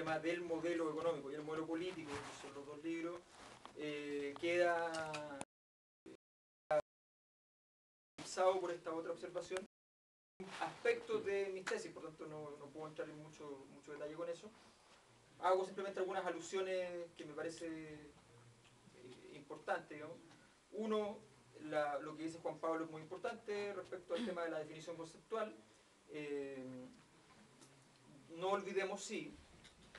tema del modelo económico y el modelo político, que son los dos libros, queda eclipsado por esta otra observación. Aspectos de mis tesis, por tanto no puedo entrar en mucho detalle con eso. Hago simplemente algunas alusiones que me parece importante, digamos. Uno, lo que dice Juan Pablo es muy importante respecto al tema de la definición conceptual. No olvidemos, sí,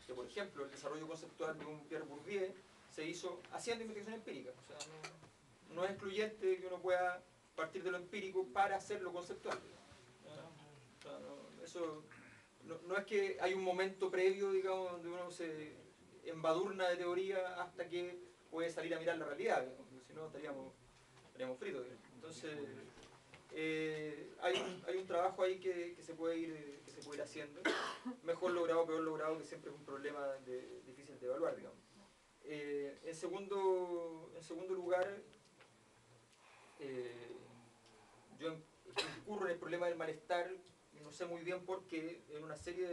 que por ejemplo el desarrollo conceptual de un Pierre Bourdieu se hizo haciendo investigación empírica. O sea, no es excluyente que uno pueda partir de lo empírico para hacer lo conceptual. O sea, eso no es que hay un momento previo, digamos, donde uno se embadurna de teoría hasta que puede salir a mirar la realidad, digamos, porque si no estaríamos fritos, digamos. Entonces hay un trabajo ahí que se puede ir haciendo, mejor logrado o peor logrado, que siempre es un problema difícil de evaluar, digamos. En segundo lugar, yo incurro en el problema del malestar, no sé muy bien por qué, en una serie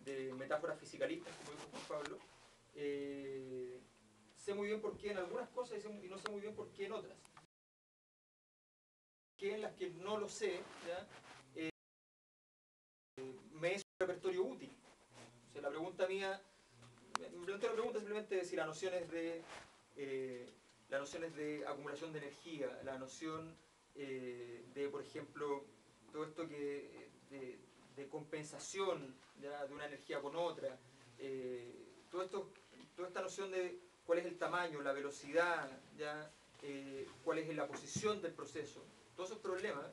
de metáforas fisicalistas, como dijo Juan Pablo. Sé muy bien por qué en algunas cosas y no sé muy bien por qué en otras. Que en las que no lo sé, ¿ya? Me es un repertorio útil. O sea, la pregunta mía, me planteo la pregunta simplemente de si las nociones de acumulación de energía, la noción de, por ejemplo, todo esto de compensación, ¿ya?, de una energía con otra, toda esta noción de cuál es el tamaño, la velocidad, ¿ya?, cuál es la posición del proceso, todos esos problemas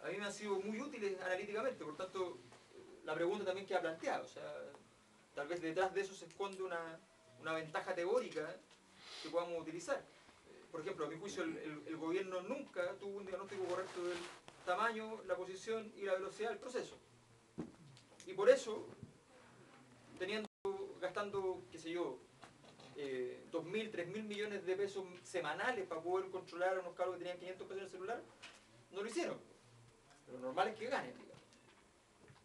a mí me han sido muy útiles analíticamente. Por tanto, la pregunta también queda planteada. O sea, tal vez detrás de eso se esconde una ventaja teórica que podamos utilizar. Por ejemplo, a mi juicio, el gobierno nunca tuvo un diagnóstico correcto del tamaño, la posición y la velocidad del proceso. Y por eso, gastando, qué sé yo, 2.000, 3.000 millones de pesos semanales para poder controlar a unos cabros que tenían 500 pesos en el celular, no lo hicieron. Pero lo normal es que ganen, digamos.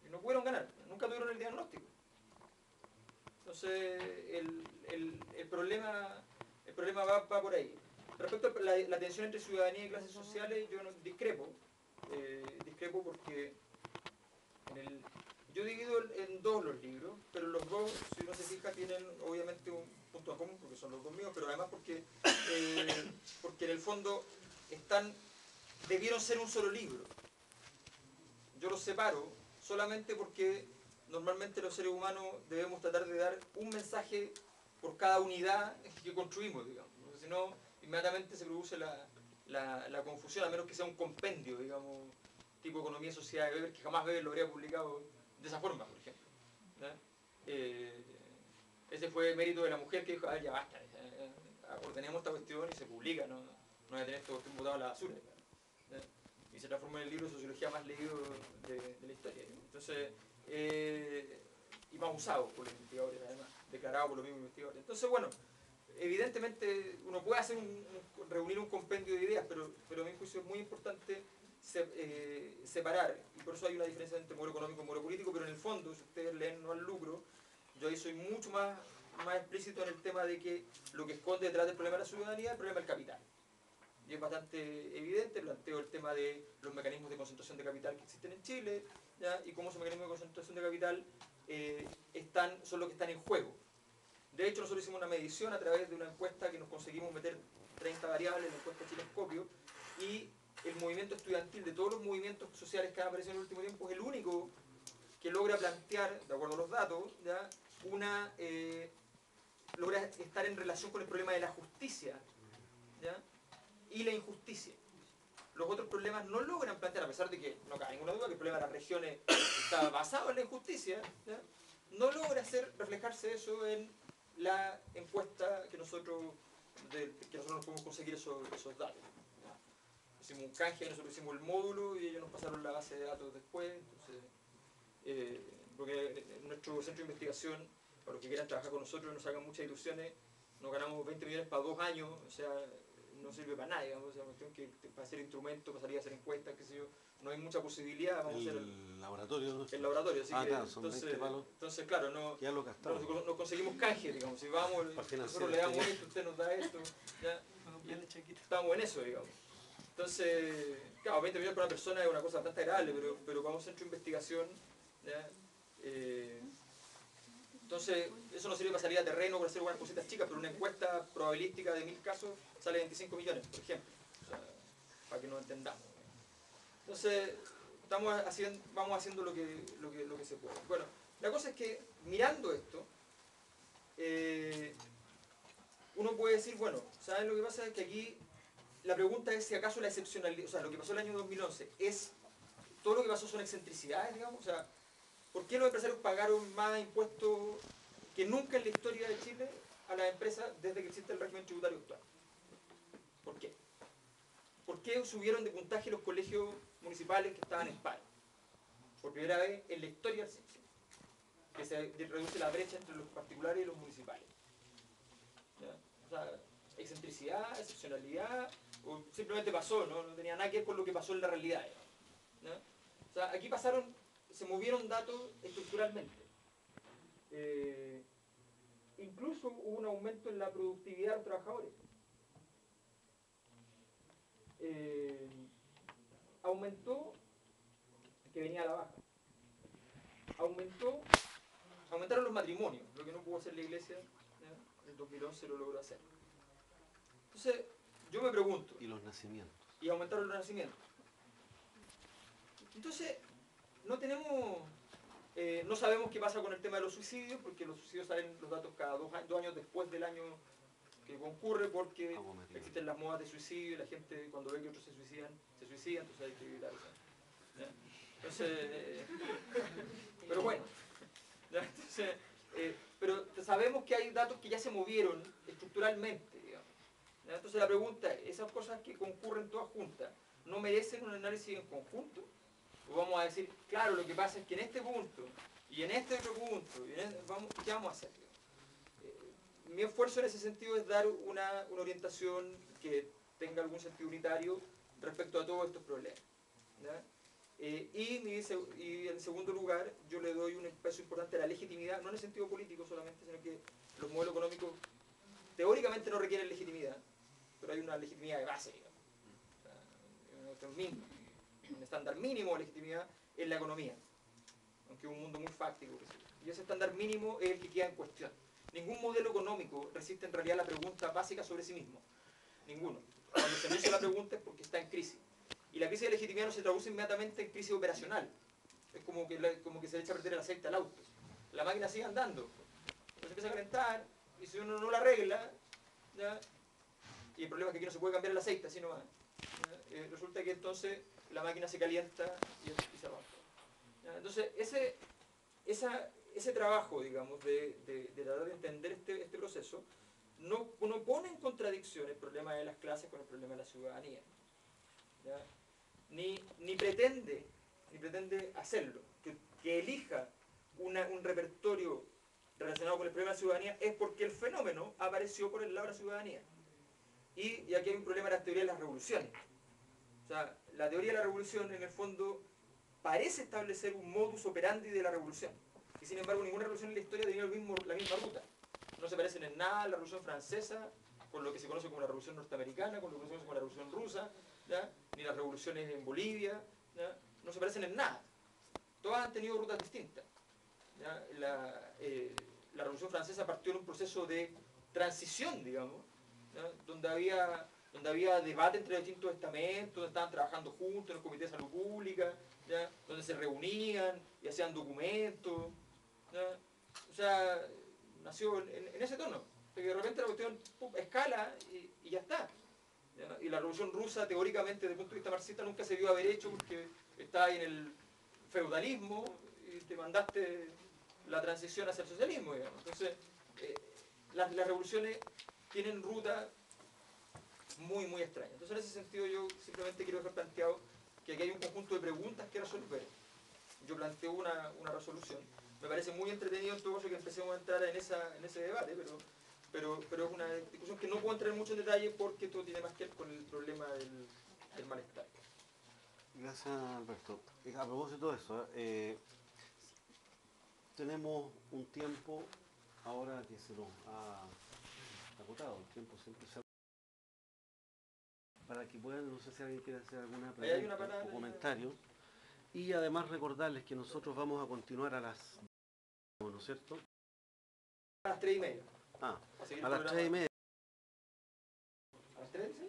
Y no pudieron ganar, nunca tuvieron el diagnóstico. Entonces, el problema va por ahí. Respecto a la tensión entre ciudadanía y clases sociales, yo no discrepo. Discrepo porque yo divido en dos los libros, pero los dos, si uno se fija, tienen obviamente un punto en común, porque son los dos míos, pero además porque en el fondo debieron ser un solo libro. Yo los separo solamente porque normalmente los seres humanos debemos tratar de dar un mensaje por cada unidad que construimos, digamos. Porque si no, inmediatamente se produce la confusión, a menos que sea un compendio, digamos, tipo Economía y Sociedad de Weber, que jamás Weber lo habría publicado de esa forma, por ejemplo. Ese fue mérito de la mujer que dijo, ah, ya basta, ordenemos esta cuestión y se publica, no voy a tener esta cuestión botada a la basura. Y se transformó en el libro de sociología más leído de la historia. Entonces, y más usado por los investigadores, además, declarado por los mismos investigadores. Entonces, bueno, evidentemente uno puede reunir un compendio de ideas, pero a mi juicio es muy importante separar, y por eso hay una diferencia entre modelo económico y modelo político, pero en el fondo, si ustedes leen No al lucro, yo ahí soy mucho más explícito en el tema de que lo que esconde detrás del problema de la ciudadanía es el problema del capital. Y es bastante evidente, planteo el tema de los mecanismos de concentración de capital que existen en Chile, ¿ya?, y cómo esos mecanismos de concentración de capital son los que están en juego. De hecho, nosotros hicimos una medición a través de una encuesta que nos conseguimos meter 30 variables en la encuesta Chilescopio, y el movimiento estudiantil de todos los movimientos sociales que han aparecido en el último tiempo es el único que logra plantear, de acuerdo a los datos, ¿ya?, logra estar en relación con el problema de la justicia, ¿ya?, y la injusticia. Los otros problemas no logran plantear, a pesar de que no cabe ninguna duda que el problema de las regiones está basado en la injusticia, ¿ya?, no logra reflejarse eso en la encuesta que nosotros nos podemos conseguir esos datos. ¿Ya? Hicimos un canje, nosotros hicimos el módulo y ellos nos pasaron la base de datos después. Entonces, porque nuestro centro de investigación, para los que quieran trabajar con nosotros, nos hagan muchas ilusiones, nos ganamos 20 millones para 2 años, o sea, no sirve para nada, digamos, o sea, que para hacer instrumentos, para salir a hacer encuestas, qué sé yo, no hay mucha posibilidad, vamos a hacer El laboratorio. el laboratorio, así que claro, son 20 palos. entonces claro, no, Ya lo gastamos. nos conseguimos canje, digamos, si vamos, nosotros le damos esto, usted nos da esto, ya, y estamos en eso, digamos. Entonces, claro, 20 millones para una persona es una cosa bastante agradable, pero para un centro de investigación, ¿ya? Entonces, eso no sirve para salir a terreno, para hacer algunas cositas chicas, pero una encuesta probabilística de 1000 casos sale 25 millones, por ejemplo, o sea, para que nos entendamos. Entonces, vamos haciendo lo que se puede. Bueno, la cosa es que, mirando esto, uno puede decir, bueno, ¿saben lo que pasa? Es que aquí la pregunta es si acaso la excepcionalidad, o sea, lo que pasó el año 2011, todo lo que pasó son excentricidades, digamos, o sea, ¿por qué los empresarios pagaron más impuestos que nunca en la historia de Chile a las empresas desde que existe el régimen tributario actual? ¿Por qué? ¿Por qué subieron de puntaje los colegios municipales que estaban en paro? Por primera vez en la historia del Chile, que se reduce la brecha entre los particulares y los municipales. ¿Ya? O sea, excentricidad, excepcionalidad, o simplemente pasó, ¿no? No tenía nada que ver con lo que pasó en la realidad. ¿Ya? O sea, aquí se movieron datos estructuralmente. Incluso hubo un aumento en la productividad de los trabajadores. Aumentó, que venía a la baja, aumentaron los matrimonios, lo que no pudo hacer la iglesia, ¿ya? En el 2011 lo logró hacer. Entonces, yo me pregunto... Y los nacimientos. Y aumentaron los nacimientos. Entonces, no sabemos qué pasa con el tema de los suicidios, porque los suicidios salen los datos cada 2 años después del año que concurre, porque existen las modas de suicidio y la gente cuando ve que otros se suicida, entonces hay que evitar eso. ¿Ya? Entonces, pero bueno, ¿ya? Entonces, pero sabemos que hay datos que ya se movieron estructuralmente, digamos. ¿Ya? Entonces la pregunta es, ¿esas cosas que concurren todas juntas no merecen un análisis en conjunto? O vamos a decir, claro, lo que pasa es que en este punto, y en este otro punto, ¿qué vamos a hacer? Mi esfuerzo en ese sentido es dar una orientación que tenga algún sentido unitario respecto a todos estos problemas. ¿Ya? Y en segundo lugar, yo le doy un peso importante a la legitimidad, no en el sentido político solamente, sino que los modelos económicos teóricamente no requieren legitimidad, pero hay una legitimidad de base, digamos. O sea, un estándar mínimo de legitimidad en la economía, aunque es un mundo muy fáctico. Y ese estándar mínimo es el que queda en cuestión. Ningún modelo económico resiste en realidad la pregunta básica sobre sí mismo. Ninguno. Cuando se enuncia la pregunta es porque está en crisis. Y la crisis de legitimidad no se traduce inmediatamente en crisis operacional. Es como que se le echa a perder el aceite al auto. La máquina sigue andando. Entonces empieza a calentar, y si uno no la arregla, ¿ya? Y el problema es que aquí no se puede cambiar el aceite, así nomás. Resulta que entonces la máquina se calienta y se rompe. ¿Ya? Entonces, ese trabajo, digamos, de tratar de entender este proceso, no pone en contradicción el problema de las clases con el problema de la ciudadanía. ¿Ya? Ni pretende hacerlo. Que elija un repertorio relacionado con el problema de la ciudadanía es porque el fenómeno apareció por el lado de la ciudadanía. Y aquí hay un problema de la teoría de las revoluciones. O sea, la teoría de la revolución en el fondo parece establecer un modus operandi de la revolución. Y sin embargo ninguna revolución en la historia tenía la misma ruta. No se parecen en nada a la revolución francesa, con lo que se conoce como la revolución norteamericana, con lo que se conoce como la revolución rusa, ¿ya? Ni las revoluciones en Bolivia, ¿ya? No se parecen en nada. Todas han tenido rutas distintas. ¿Ya? La revolución francesa partió en un proceso de transición, digamos, ¿ya? Donde había debate entre los distintos estamentos, donde estaban trabajando juntos en el Comité de Salud Pública, ¿ya? Donde se reunían y hacían documentos, ¿ya? O sea, nació en ese tono, de que de repente la cuestión escala y ya está. ¿Ya? Y la revolución rusa, teóricamente, desde el punto de vista marxista, nunca se vio haber hecho porque estaba ahí en el feudalismo y te mandaste la transición hacia el socialismo, digamos. Entonces, las revoluciones tienen rutas muy, muy extrañas. Entonces, en ese sentido, yo simplemente quiero dejar planteado que aquí hay un conjunto de preguntas que resolver. Yo planteo una resolución. Me parece muy entretenido en todo caso que empecemos a entrar en ese debate, pero es una discusión que no puedo entrar mucho en detalle porque todo tiene más que ver con el problema del malestar. Gracias, Alberto. A propósito de eso, tenemos un tiempo ahora que se nos ha agotado. El tiempo siempre se para que puedan, no sé si alguien quiere hacer alguna pregunta o comentario. Y además recordarles que nosotros vamos a continuar a las, ¿no es cierto? A las 3:30. A las 3:30. ¿A las 3? ¿Sí?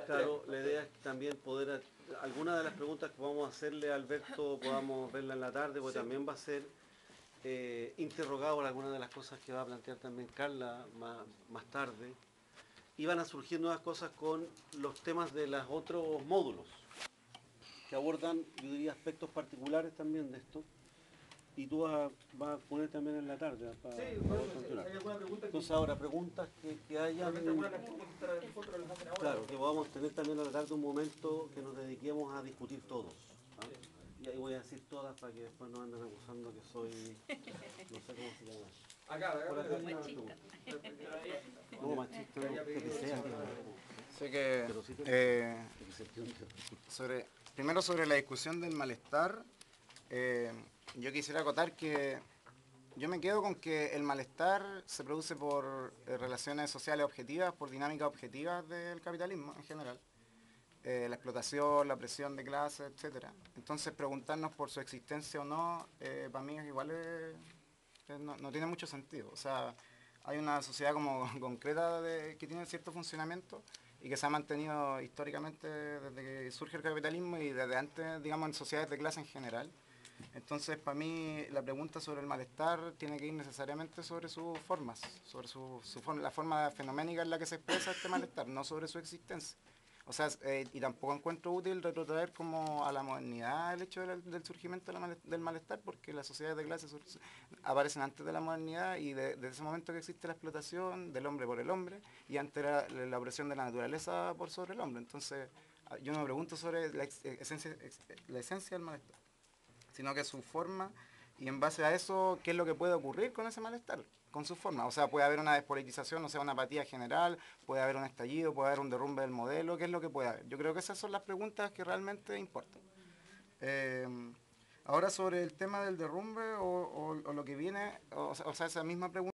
Claro, la idea es también poder, algunas de las preguntas que vamos a hacerle a Alberto podamos verla en la tarde, porque sí, también va a ser interrogado por algunas de las cosas que va a plantear también Carla más tarde. Y van a surgir nuevas cosas con los temas de los otros módulos, que abordan, yo diría, aspectos particulares también de esto. Y tú vas a poner también en la tarde para, sí, para bueno, continuar. ¿hay alguna pregunta? Entonces ahora, preguntas que hayan... Claro, que podamos tener también a la tarde un momento que nos dediquemos a discutir todos. ¿Ah? Sí. Y ahí voy a decir todas para que después no anden acusando que soy... no sé cómo se llama. Acá, machista. No, machista, no, que sea. Sé que, primero sobre la discusión del malestar, yo quisiera acotar que yo me quedo con que el malestar se produce por relaciones sociales objetivas, por dinámicas objetivas del capitalismo en general. La explotación, la presión de clase, etcétera. Entonces preguntarnos por su existencia o no, para mí es igual no tiene mucho sentido. O sea, hay una sociedad como concreta que tiene cierto funcionamiento y que se ha mantenido históricamente desde que surge el capitalismo y desde antes, digamos, en sociedades de clase en general. Entonces, para mí, la pregunta sobre el malestar tiene que ir necesariamente sobre sus formas, sobre la forma fenoménica en la que se expresa este malestar, no sobre su existencia. O sea, y tampoco encuentro útil retrotraer como a la modernidad el hecho del surgimiento del malestar, porque las sociedades de clase aparecen antes de la modernidad y desde ese momento que existe la explotación del hombre por el hombre y ante la opresión de la naturaleza por sobre el hombre. Entonces, yo me pregunto sobre la esencia del malestar, sino que su forma, y en base a eso, ¿qué es lo que puede ocurrir con ese malestar? Con su forma. O sea, puede haber una despolitización, o sea, una apatía general, puede haber un estallido, puede haber un derrumbe del modelo, ¿qué es lo que puede haber? Yo creo que esas son las preguntas que realmente importan. Ahora sobre el tema del derrumbe o lo que viene, o sea, esa misma pregunta